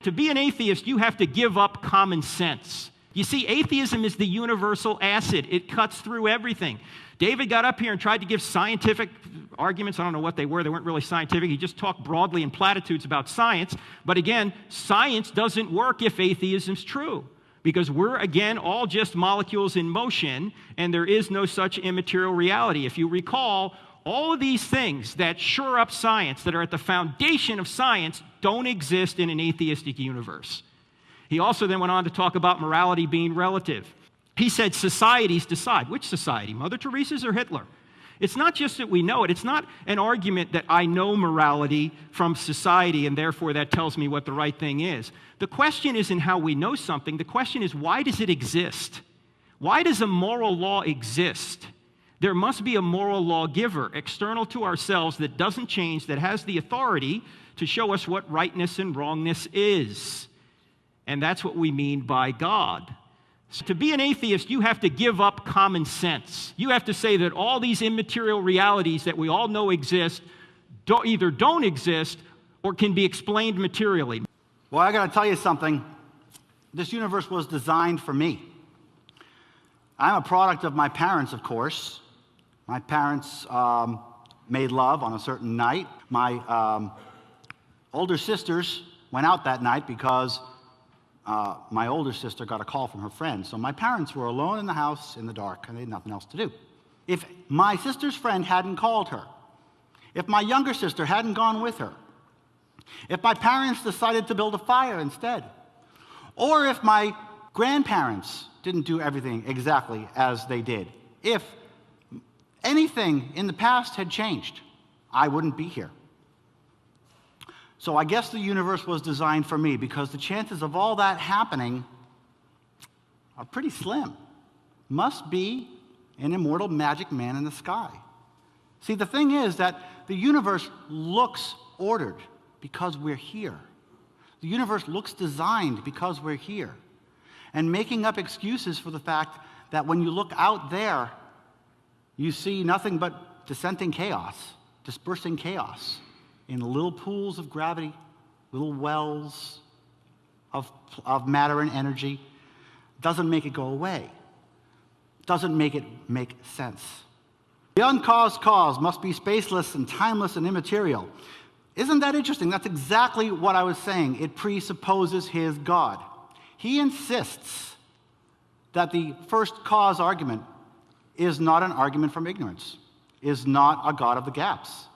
To be an atheist, you have to give up common sense. You see, atheism is the universal acid. It cuts through everything. David got up here and tried to give scientific arguments. I don't know what they were. They weren't really scientific. He just talked broadly in platitudes about science. But again, science doesn't work if atheism's true, because we're, again, all just molecules in motion, and there is no such immaterial reality. If you recall, all of these things that shore up science, that are at the foundation of science, don't exist in an atheistic universe. He also then went on to talk about morality being relative. He said societies decide. Which society? Mother Teresa's or Hitler? It's not just that we know it. It's not an argument that I know morality from society and therefore that tells me what the right thing is. The question isn't how we know something. The question is, why does it exist? Why does a moral law exist? There must be a moral lawgiver external to ourselves that doesn't change, that has the authority to show us what rightness and wrongness is. And that's what we mean by God. So to be an atheist, you have to give up common sense. You have to say that all these immaterial realities that we all know exist either don't exist or can be explained materially. Well, I got to tell you something. This universe was designed for me. I'm a product of my parents, of course. My parents made love on a certain night. My older sisters went out that night because my older sister got a call from her friend. So my parents were alone in the house in the dark, and they had nothing else to do. If my sister's friend hadn't called her, if my younger sister hadn't gone with her, if my parents decided to build a fire instead, or if my grandparents didn't do everything exactly as they did, if anything in the past had changed, I wouldn't be here. So I guess the universe was designed for me, because the chances of all that happening are pretty slim. Must be an immortal magic man in the sky. See, the thing is that the universe looks ordered because we're here. The universe looks designed because we're here. And making up excuses for the fact that when you look out there, you see nothing but dissenting chaos, dispersing chaos in little pools of gravity, little wells of matter and energy, doesn't make it go away. Doesn't make it make sense. The uncaused cause must be spaceless and timeless and immaterial. Isn't that interesting? That's exactly what I was saying. It presupposes his God. He insists that the first cause argument is not an argument from ignorance, is not a God of the gaps.